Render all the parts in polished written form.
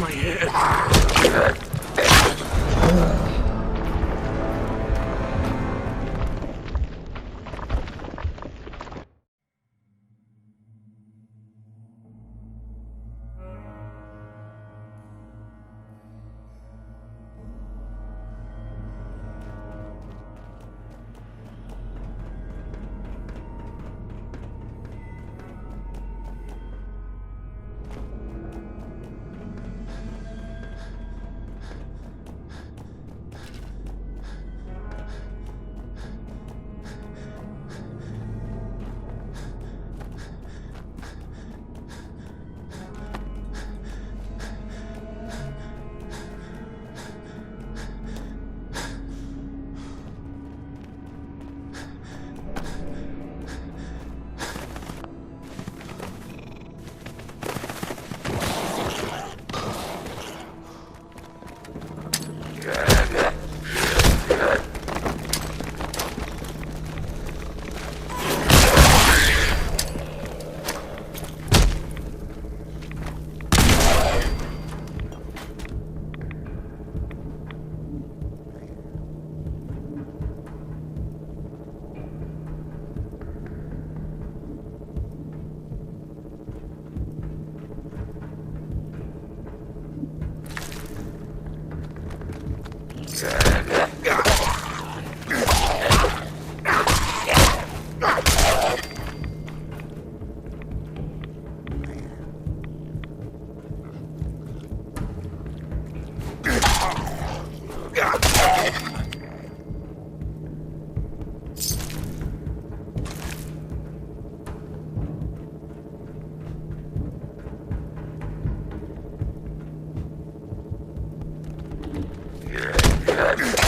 My head. Yeah.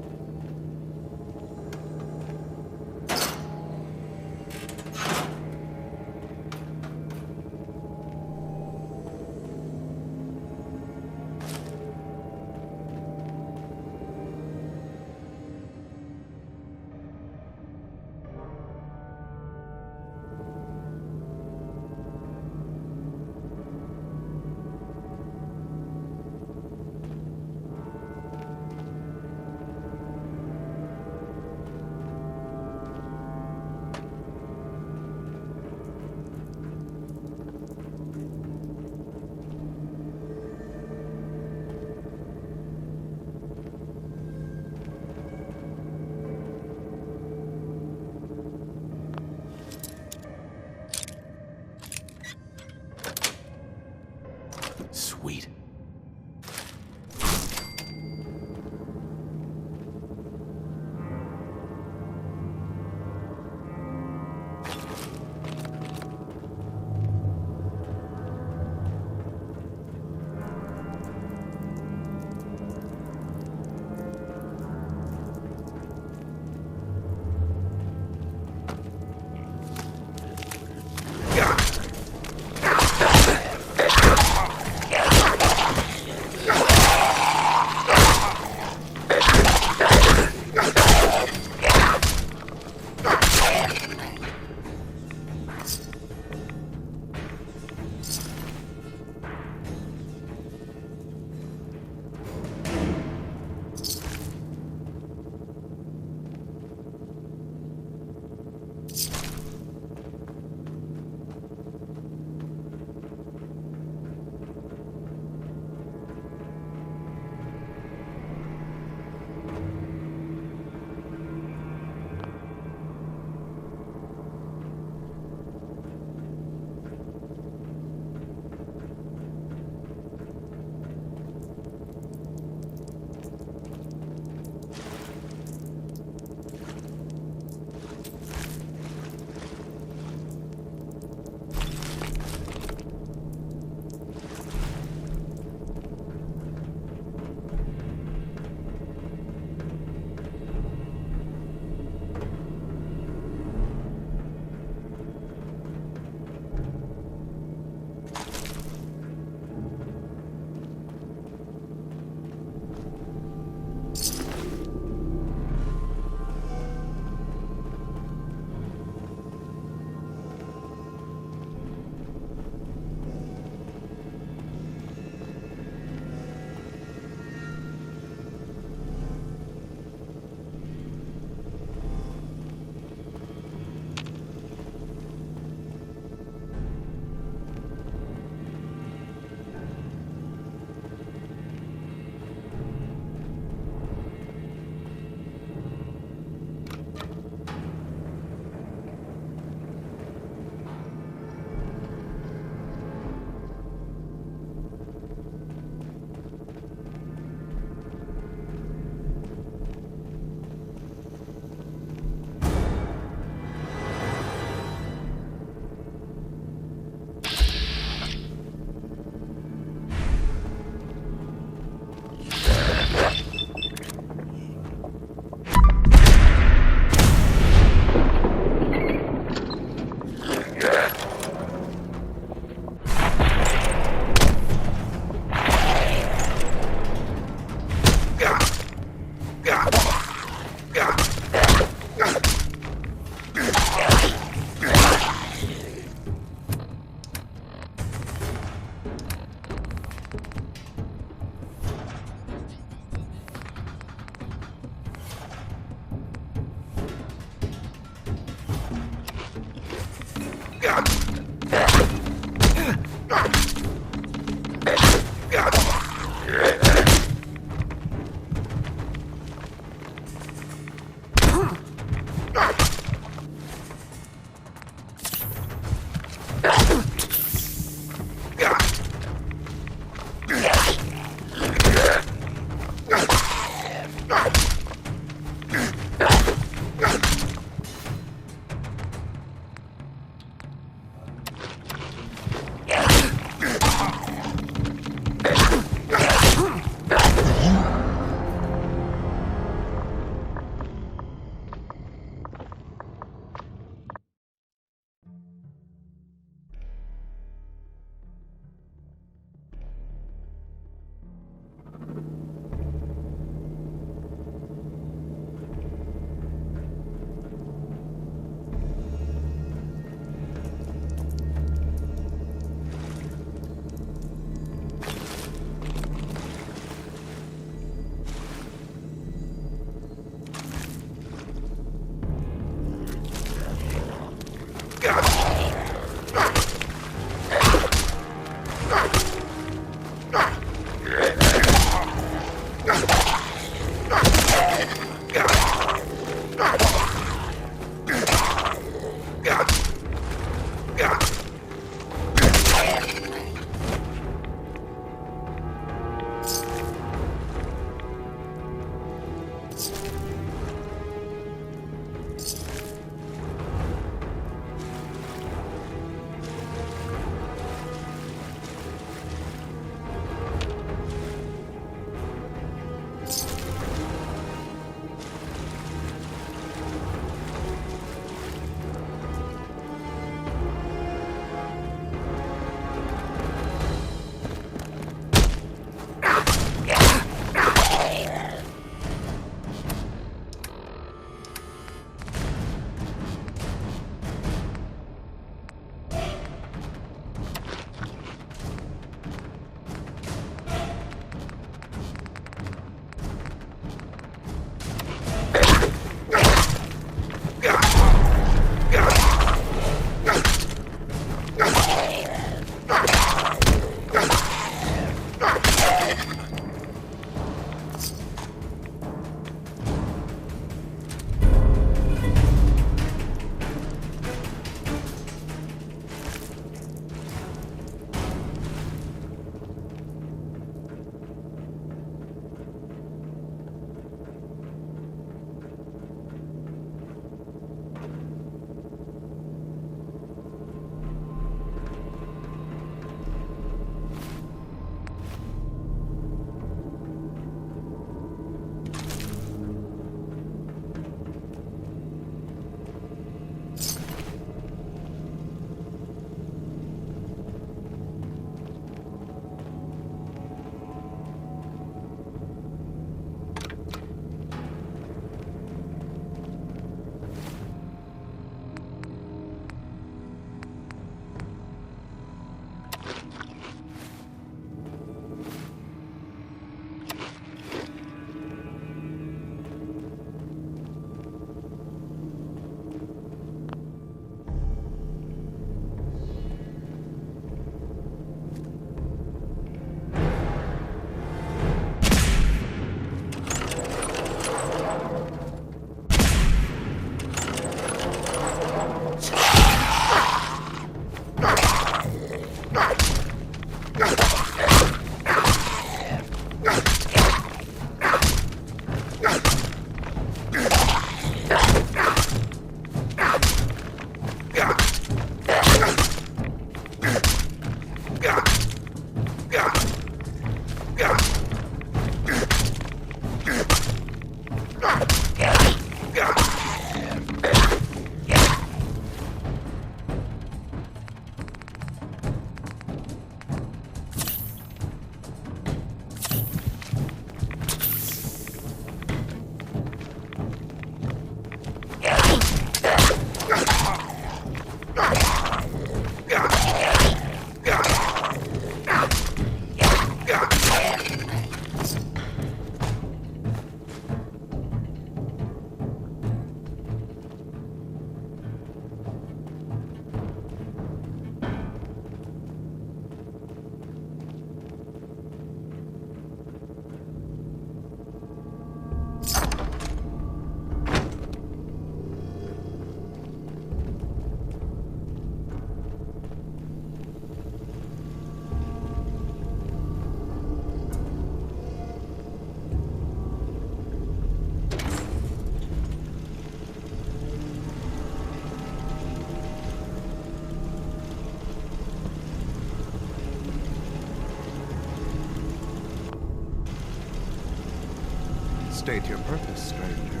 State your purpose, stranger.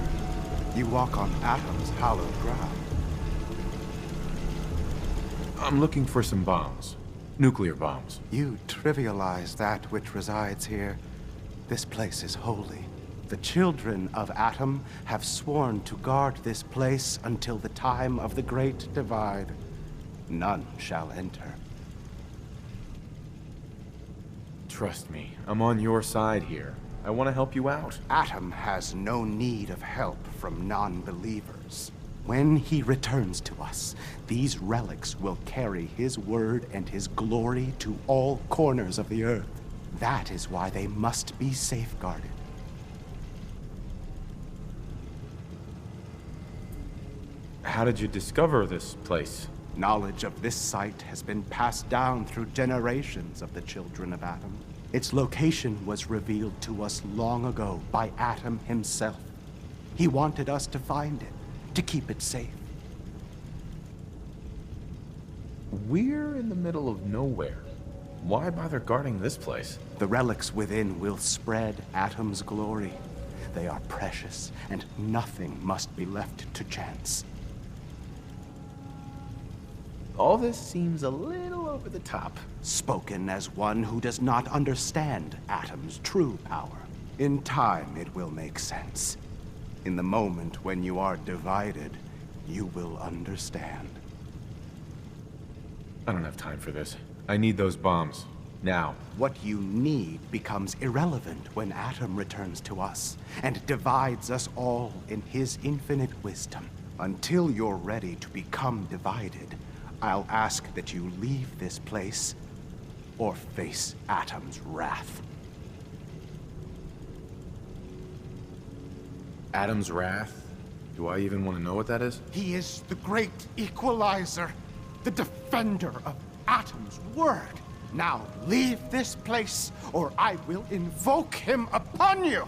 You walk on Atom's hallowed ground. I'm looking for some bombs. Nuclear bombs. You trivialize that which resides here. This place is holy. The children of Atom have sworn to guard this place until the time of the Great Divide. None shall enter. Trust me, I'm on your side here. I want to help you out. Atom has no need of help from non-believers. When he returns to us, these relics will carry his word and his glory to all corners of the earth. That is why they must be safeguarded. How did you discover this place? Knowledge of this site has been passed down through generations of the children of Atom. Its location was revealed to us long ago by Atom himself. He wanted us to find it, to keep it safe. We're in the middle of nowhere. Why bother guarding this place? The relics within will spread Atom's glory. They are precious, and nothing must be left to chance. All this seems a little over the top. Spoken as one who does not understand Atom's true power. In time, it will make sense. In the moment when you are divided, you will understand. I don't have time for this. I need those bombs. Now. What you need becomes irrelevant when Atom returns to us and divides us all in his infinite wisdom. Until you're ready to become divided, I'll ask that you leave this place or face Atom's wrath. Atom's wrath? Do I even want to know what that is? He is the great equalizer, the defender of Atom's word. Now leave this place, or I will invoke him upon you!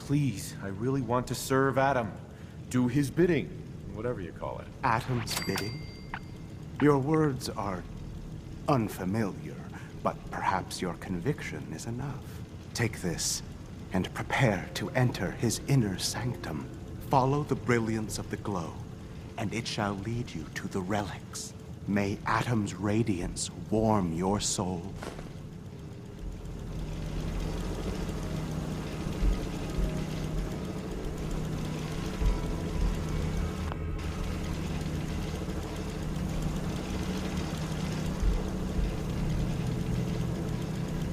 Please, I really want to serve Atom. Do his bidding, whatever you call it. Atom's bidding? Your words are unfamiliar, but perhaps your conviction is enough. Take this, and prepare to enter his inner sanctum. Follow the brilliance of the glow, and it shall lead you to the relics. May Atom's radiance warm your soul.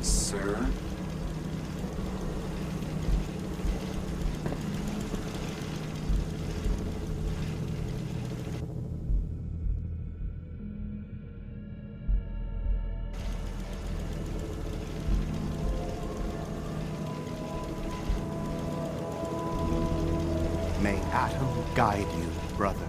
Sir? May Atom guide you, brother.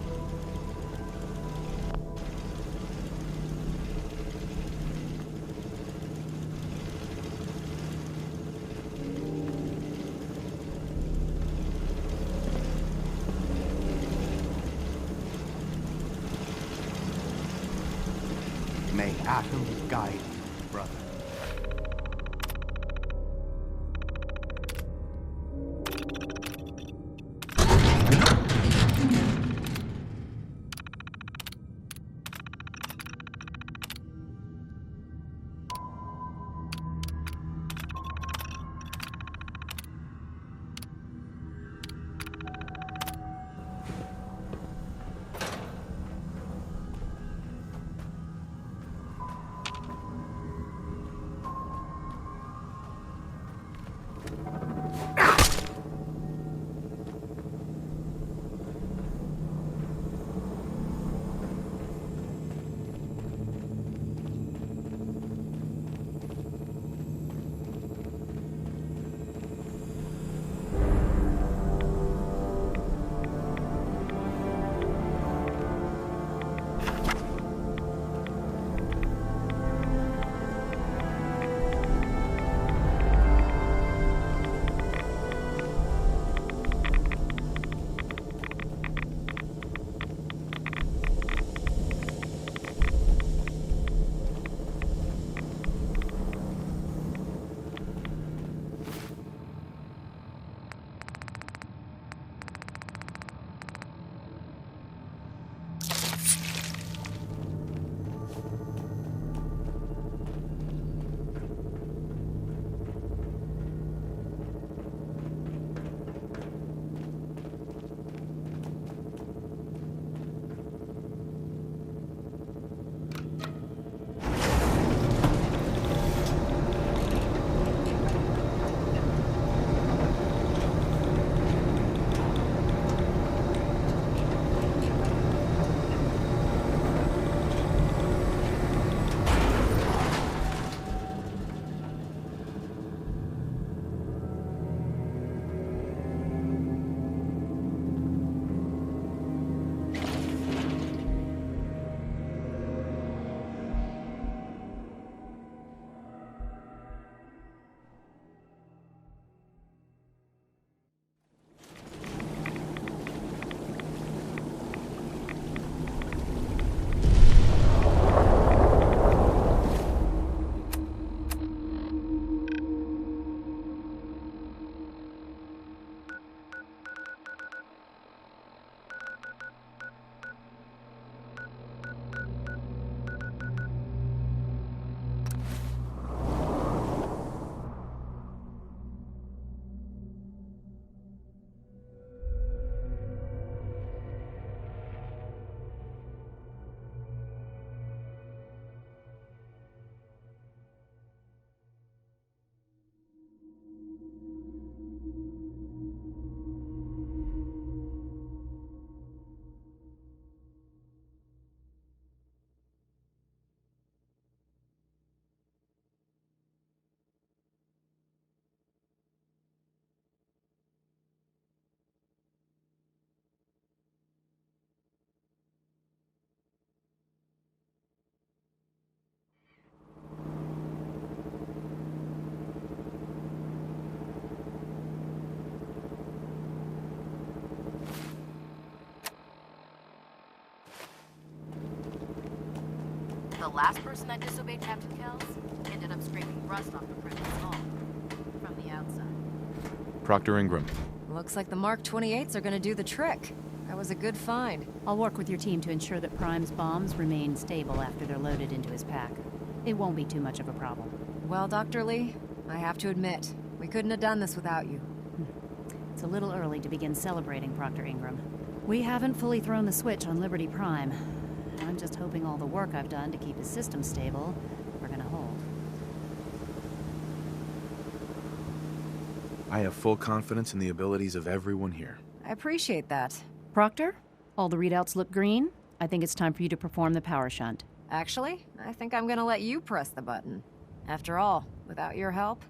May Atom guide you, brother. The last person that disobeyed Captain Kells ended up scraping rust off the prison's hull from the outside. Proctor Ingram. Looks like the Mark 28s are gonna do the trick. That was a good find. I'll work with your team to ensure that Prime's bombs remain stable after they're loaded into his pack. It won't be too much of a problem. Well, Dr. Lee, I have to admit, we couldn't have done this without you. It's a little early to begin celebrating, Proctor Ingram. We haven't fully thrown the switch on Liberty Prime. I'm just hoping all the work I've done to keep his system stable are gonna hold. I have full confidence in the abilities of everyone here. I appreciate that. Proctor, all the readouts look green. I think it's time for you to perform the power shunt. Actually, I think I'm gonna let you press the button. After all, without your help,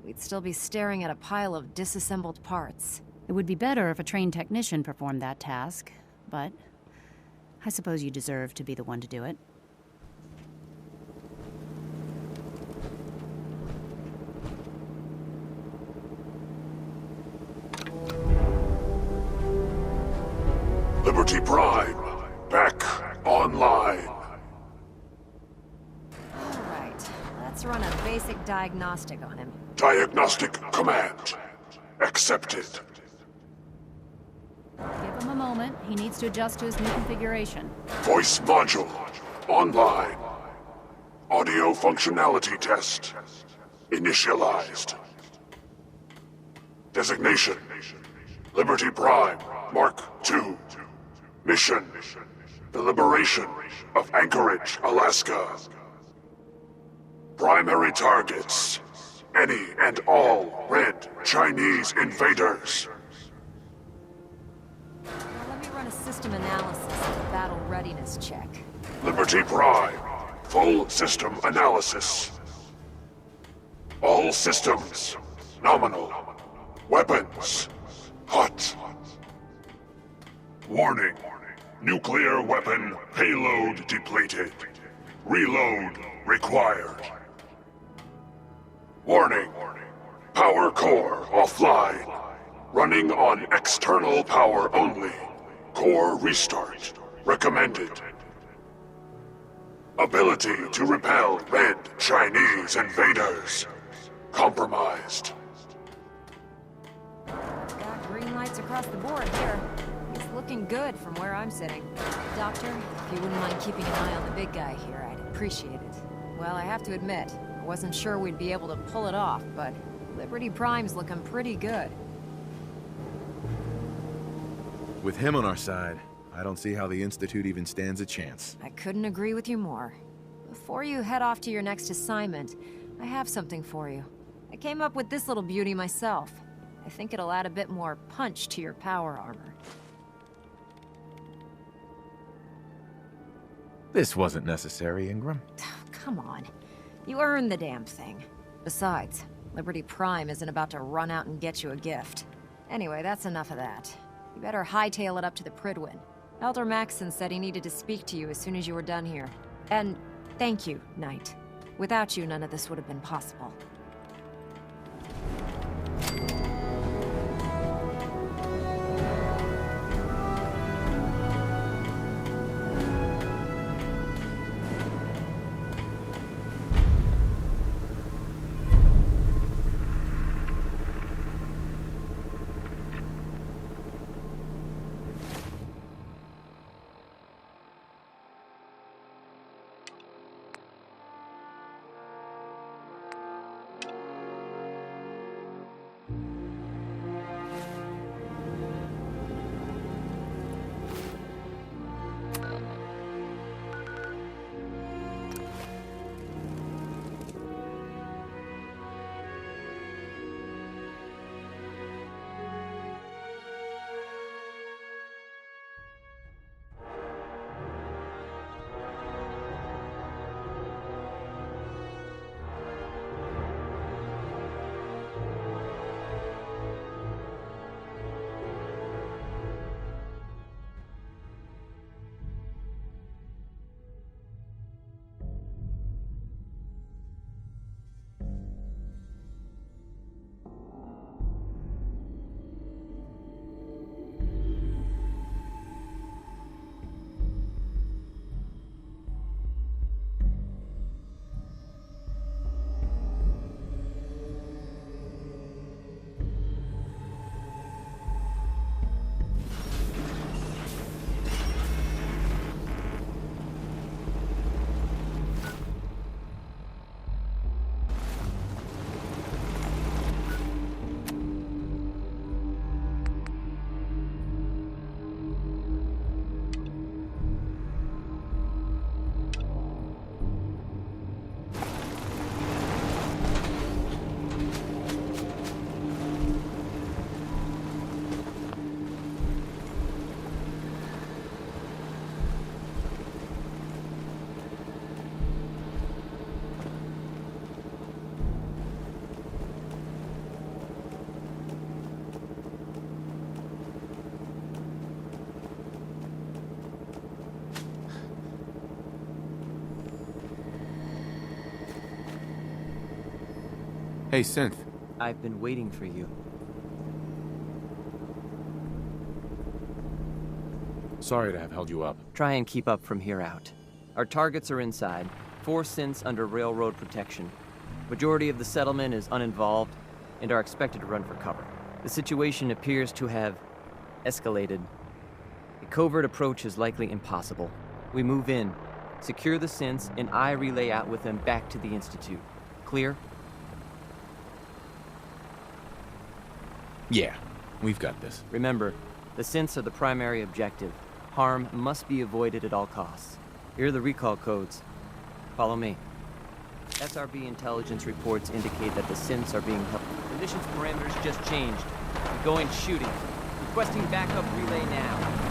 we'd still be staring at a pile of disassembled parts. It would be better if a trained technician performed that task, but I suppose you deserve to be the one to do it. Liberty Prime, back online. All right, let's run a basic diagnostic on him. Diagnostic command accepted. Give him a moment. He needs to adjust to his new configuration. Voice module online. Audio functionality test initialized. Designation: Liberty Prime Mark II. Mission: the liberation of Anchorage, Alaska. Primary targets: any and all red Chinese invaders. Now let me run a system analysis and a battle readiness check. Liberty Prime, full system analysis. All systems nominal. Weapons hot. Warning: nuclear weapon payload depleted. Reload required. Warning: power core offline. Running on external power only. Core restart recommended. Ability to repel red Chinese invaders compromised. Got green lights across the board here. It's looking good from where I'm sitting. Doctor, if you wouldn't mind keeping an eye on the big guy here, I'd appreciate it. Well, I have to admit, I wasn't sure we'd be able to pull it off, but Liberty Prime's looking pretty good. With him on our side, I don't see how the Institute even stands a chance. I couldn't agree with you more. Before you head off to your next assignment, I have something for you. I came up with this little beauty myself. I think it'll add a bit more punch to your power armor. This wasn't necessary, Ingram. Come on. You earned the damn thing. Besides, Liberty Prime isn't about to run out and get you a gift. Anyway, that's enough of that. You better hightail it up to the Pridwin. Elder Maxson said he needed to speak to you as soon as you were done here. And thank you, Knight. Without you, none of this would have been possible. Hey, Synth. I've been waiting for you. Sorry to have held you up. Try and keep up from here out. Our targets are inside, 4 synths under railroad protection. Majority of the settlement is uninvolved and are expected to run for cover. The situation appears to have escalated. A covert approach is likely impossible. We move in, secure the synths, and I relay out with them back to the Institute. Clear? Yeah, we've got this. Remember, the synths are the primary objective. Harm must be avoided at all costs. Here are the recall codes. Follow me. SRB intelligence reports indicate that the synths are being held. Conditions parameters just changed. We're going shooting. Requesting backup relay now.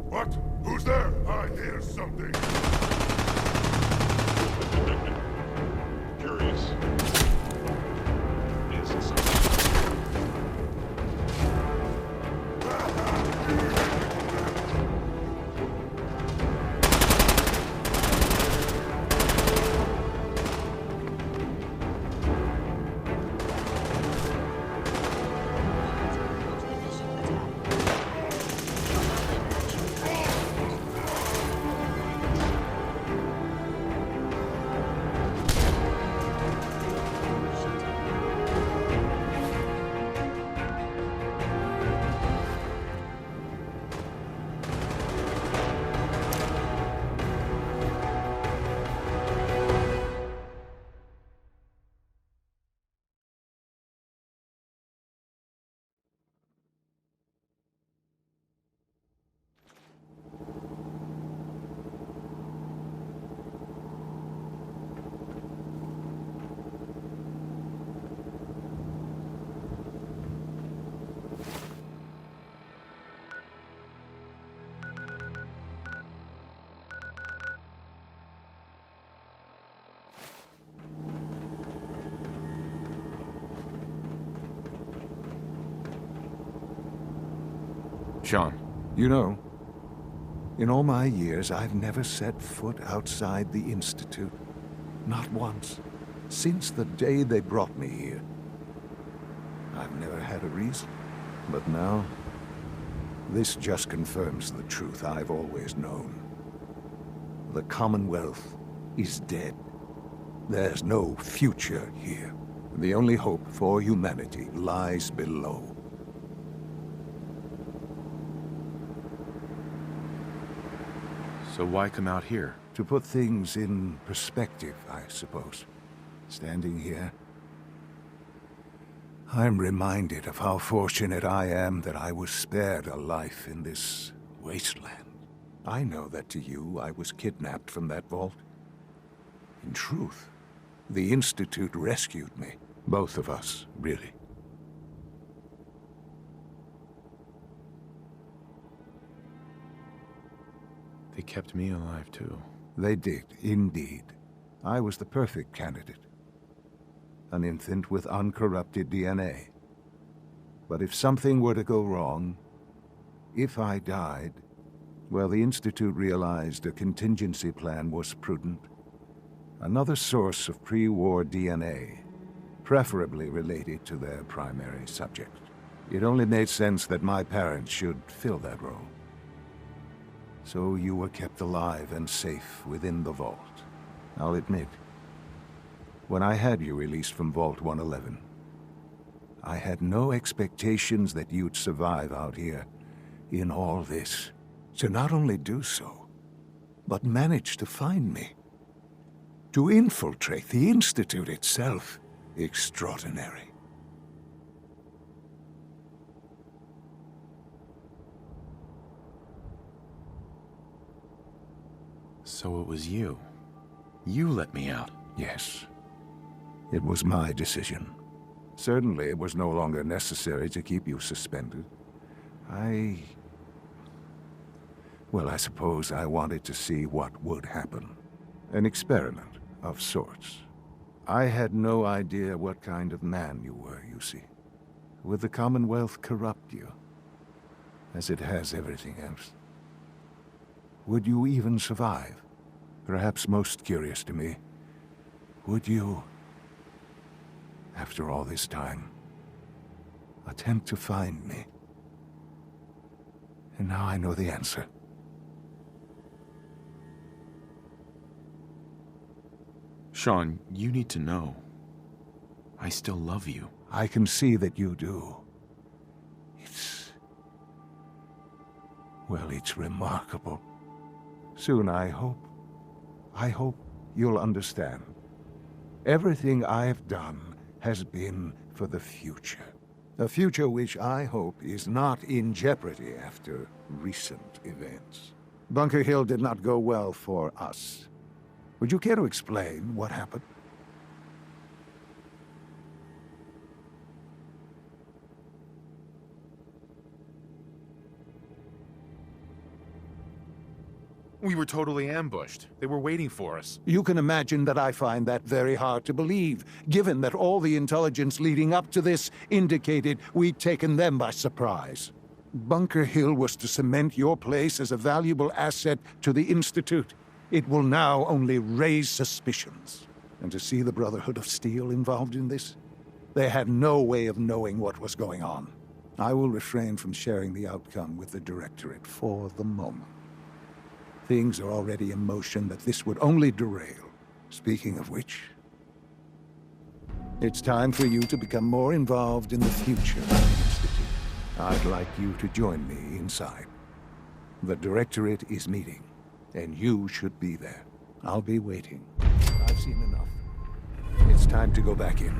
What? Who's there? I hear something. Curious. Is something. Sean. You know, in all my years, I've never set foot outside the Institute. Not once. Since the day they brought me here. I've never had a reason. But now, this just confirms the truth I've always known. The Commonwealth is dead. There's no future here. The only hope for humanity lies below. So why come out here? To put things in perspective, I suppose. Standing here, I'm reminded of how fortunate I am that I was spared a life in this wasteland. I know that to you, I was kidnapped from that vault. In truth, the Institute rescued me. Both of us, really. They kept me alive, too. They did, indeed. I was the perfect candidate. An infant with uncorrupted DNA. But if something were to go wrong, if I died, well, the Institute realized a contingency plan was prudent. Another source of pre-war DNA, preferably related to their primary subject. It only made sense that my parents should fill that role. So you were kept alive and safe within the vault. I'll admit, when I had you released from Vault 111, I had no expectations that you'd survive out here in all this. To not only do so, but manage to find me. To infiltrate the Institute itself. Extraordinary. So it was you. You let me out. Yes. It was my decision. Certainly it was no longer necessary to keep you suspended. Well, I suppose I wanted to see what would happen. An experiment of sorts. I had no idea what kind of man you were, you see. Would the Commonwealth corrupt you? As it has everything else? Would you even survive? Perhaps most curious to me, would you, after all this time, attempt to find me? And now I know the answer. Sean, you need to know. I still love you. I can see that you do. Well, it's remarkable. Soon, I hope you'll understand. Everything I've done has been for the future. A future which I hope is not in jeopardy after recent events. Bunker Hill did not go well for us. Would you care to explain what happened? We were totally ambushed. They were waiting for us. You can imagine that I find that very hard to believe, given that all the intelligence leading up to this indicated we'd taken them by surprise. Bunker Hill was to cement your place as a valuable asset to the Institute. It will now only raise suspicions. And to see the Brotherhood of Steel involved in this? They had no way of knowing what was going on. I will refrain from sharing the outcome with the Directorate for the moment. Things are already in motion that this would only derail. Speaking of which, it's time for you to become more involved in the future of the Institute. I'd like you to join me inside. The Directorate is meeting, and you should be there. I'll be waiting. I've seen enough. It's time to go back in.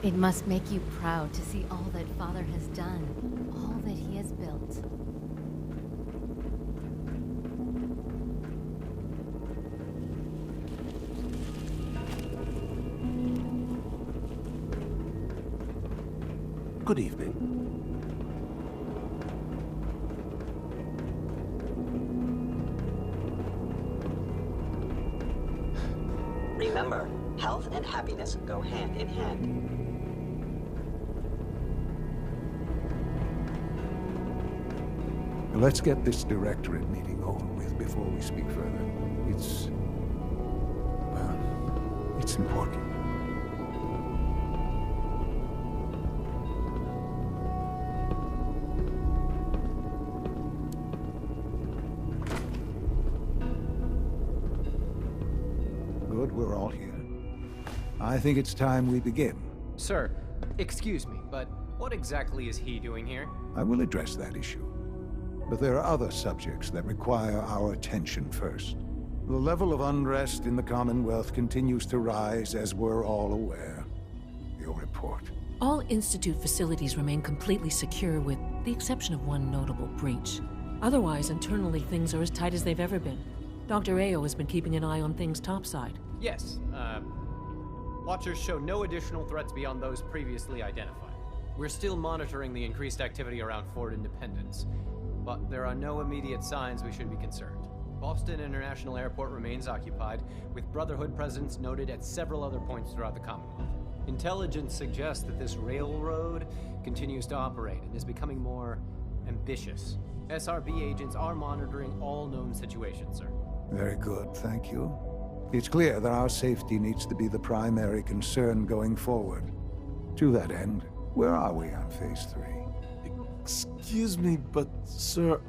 It must make you proud to see all that Father has done, all that he has built. Good evening. Remember, health and happiness go hand in hand. Let's get this directorate meeting over with before we speak further. It's important. Good, we're all here. I think it's time we begin. Sir, excuse me, but what exactly is he doing here? I will address that issue. But there are other subjects that require our attention first. The level of unrest in the Commonwealth continues to rise, as we're all aware. Your report. All Institute facilities remain completely secure with the exception of one notable breach. Otherwise, internally, things are as tight as they've ever been. Dr. Ao has been keeping an eye on things topside. Yes, Watchers show no additional threats beyond those previously identified. We're still monitoring the increased activity around Fort Independence, but there are no immediate signs we should be concerned. Boston International Airport remains occupied, with Brotherhood presence noted at several other points throughout the Commonwealth. Intelligence suggests that this railroad continues to operate and is becoming more ambitious. SRB agents are monitoring all known situations, sir. Very good, thank you. It's clear that our safety needs to be the primary concern going forward. To that end, where are we on Phase 3? Excuse me, but sir,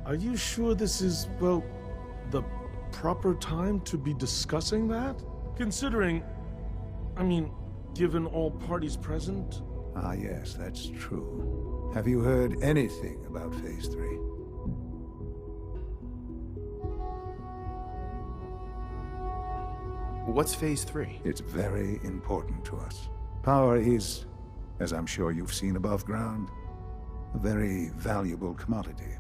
are you sure this is, well, the proper time to be discussing that? Considering, given all parties present? Ah, yes, that's true. Have you heard anything about Phase 3? What's Phase 3? It's very important to us. Power is, as I'm sure you've seen above ground, a very valuable commodity.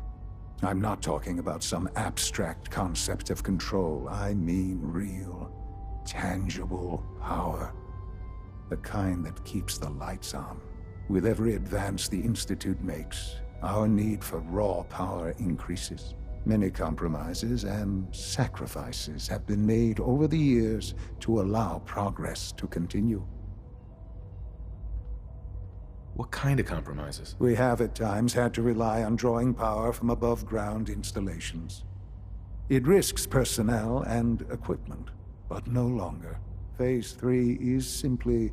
I'm not talking about some abstract concept of control. I mean real, tangible power. The kind that keeps the lights on. With every advance the Institute makes, our need for raw power increases. Many compromises and sacrifices have been made over the years to allow progress to continue. What kind of compromises? We have at times had to rely on drawing power from above-ground installations. It risks personnel and equipment, but no longer. Phase 3 is simply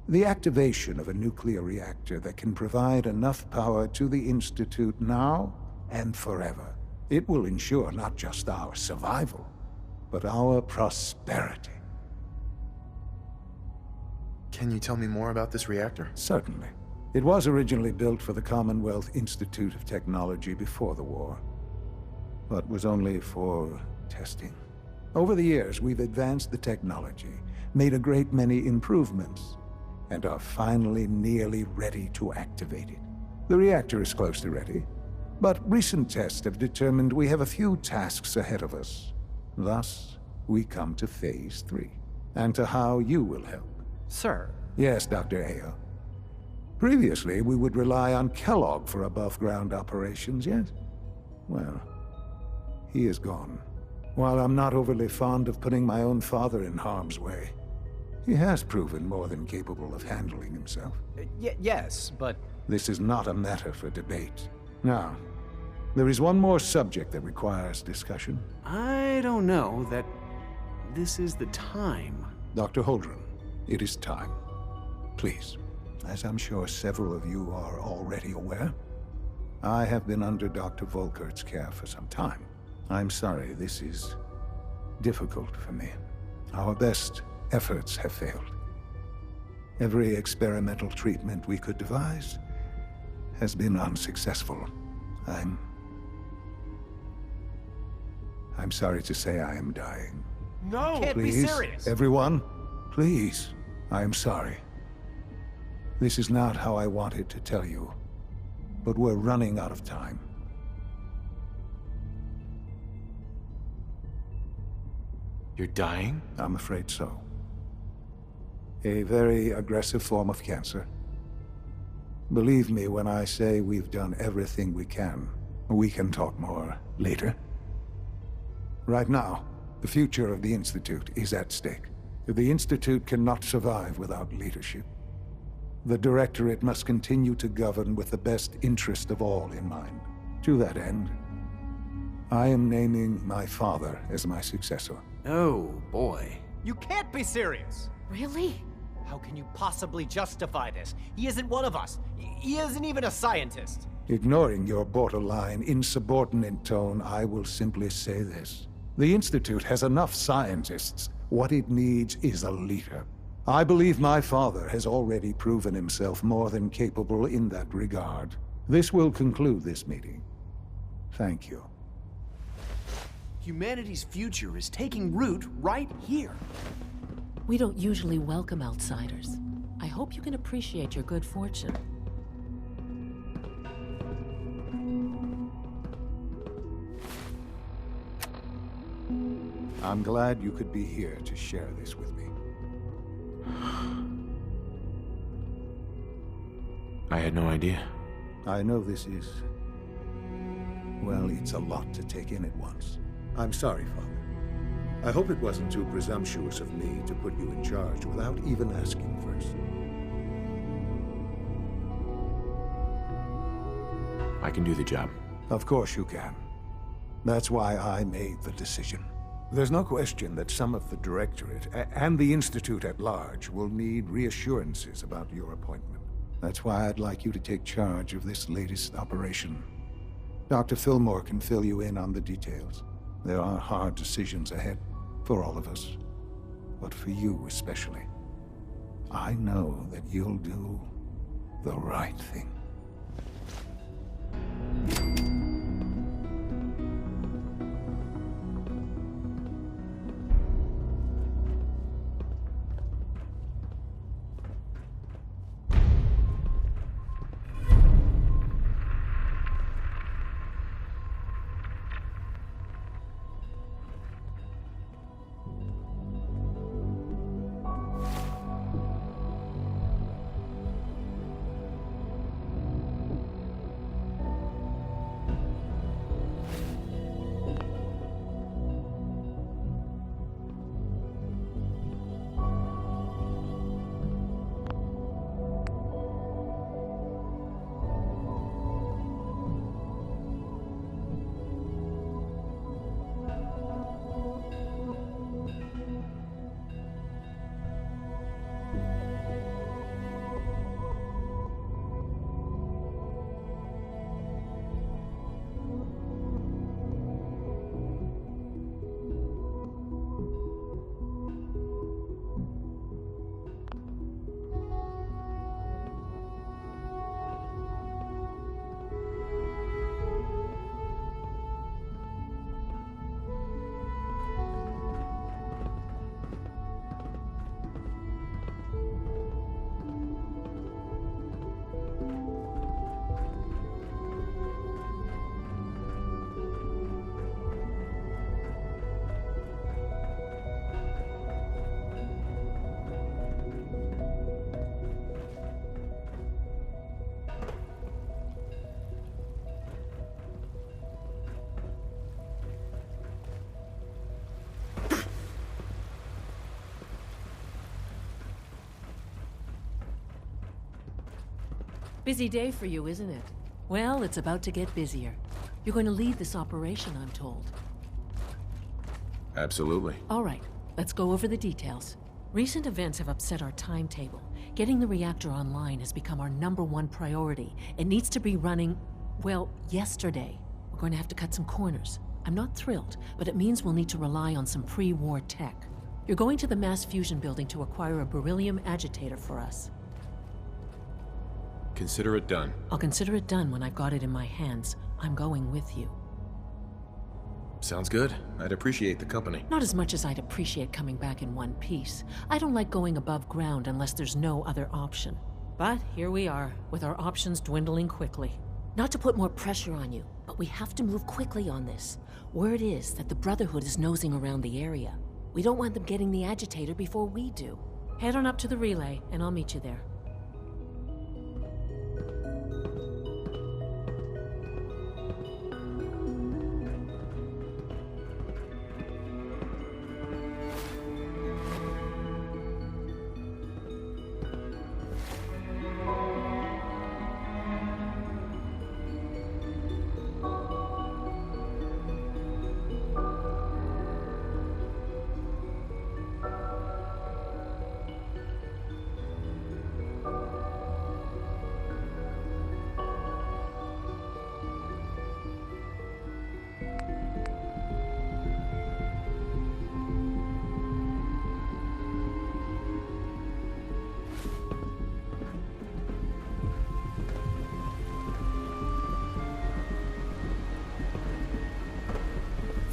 the activation of a nuclear reactor that can provide enough power to the Institute now and forever. It will ensure not just our survival, but our prosperity. Can you tell me more about this reactor? Certainly. It was originally built for the Commonwealth Institute of Technology before the war, but was only for testing. Over the years, we've advanced the technology, made a great many improvements, and are finally nearly ready to activate it. The reactor is close to ready, but recent tests have determined we have a few tasks ahead of us. Thus, we come to Phase 3, and to how you will help. Sir. Yes, Dr. Ao. Previously, we would rely on Kellogg for above-ground operations, yes? Well, he is gone. While I'm not overly fond of putting my own father in harm's way, he has proven more than capable of handling himself. Yes, but... This is not a matter for debate. Now, there is one more subject that requires discussion. I don't know that this is the time. Dr. Holdren, it is time. Please. As I'm sure several of you are already aware, I have been under Dr. Volkert's care for some time. I'm sorry this is difficult for me. Our best efforts have failed. Every experimental treatment we could devise has been unsuccessful. I'm sorry to say I am dying. No! Can't Please, be serious! Everyone, please. I am sorry. This is not how I wanted to tell you, but we're running out of time. You're dying? I'm afraid so. A very aggressive form of cancer. Believe me when I say we've done everything we can. We can talk more later. Right now, the future of the Institute is at stake. The Institute cannot survive without leadership. The Directorate must continue to govern with the best interest of all in mind. To that end, I am naming my father as my successor. Oh, boy. You can't be serious! Really? How can you possibly justify this? He isn't one of us. He isn't even a scientist. Ignoring your borderline, insubordinate tone, I will simply say this. The Institute has enough scientists. What it needs is a leader. I believe my father has already proven himself more than capable in that regard. This will conclude this meeting. Thank you. Humanity's future is taking root right here. We don't usually welcome outsiders. I hope you can appreciate your good fortune. I'm glad you could be here to share this with me. I had no idea. I know this is... well, it's a lot to take in at once. I'm sorry, Father. I hope it wasn't too presumptuous of me to put you in charge without even asking first. I can do the job. Of course you can. That's why I made the decision. There's no question that some of the Directorate and the Institute at large will need reassurances about your appointment. That's why I'd like you to take charge of this latest operation. Dr. Fillmore can fill you in on the details. There are hard decisions ahead for all of us, but for you especially. I know that you'll do the right thing. Busy day for you, isn't it? Well, it's about to get busier. You're going to lead this operation, I'm told. Absolutely. All right, let's go over the details. Recent events have upset our timetable. Getting the reactor online has become our #1 priority. It needs to be running, well, yesterday. We're going to have to cut some corners. I'm not thrilled, but it means we'll need to rely on some pre-war tech. You're going to the mass fusion building to acquire a beryllium agitator for us. Consider it done. I'll consider it done when I've got it in my hands. I'm going with you. Sounds good. I'd appreciate the company. Not as much as I'd appreciate coming back in one piece. I don't like going above ground unless there's no other option. But here we are, with our options dwindling quickly. Not to put more pressure on you, but we have to move quickly on this. Word is that the Brotherhood is nosing around the area. We don't want them getting the agitator before we do. Head on up to the relay, and I'll meet you there.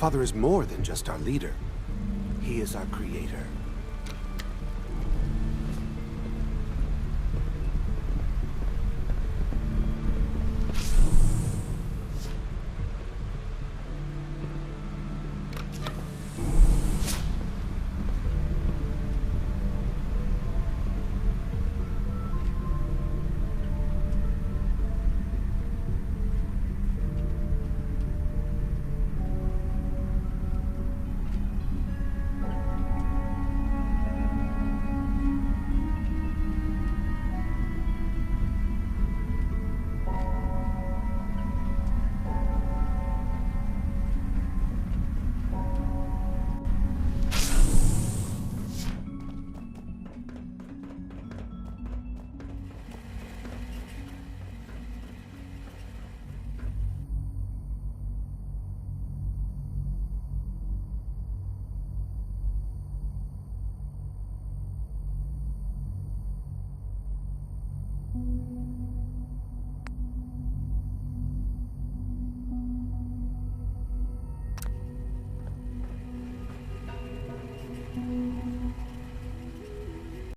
Father is more than just our leader. He is our creator.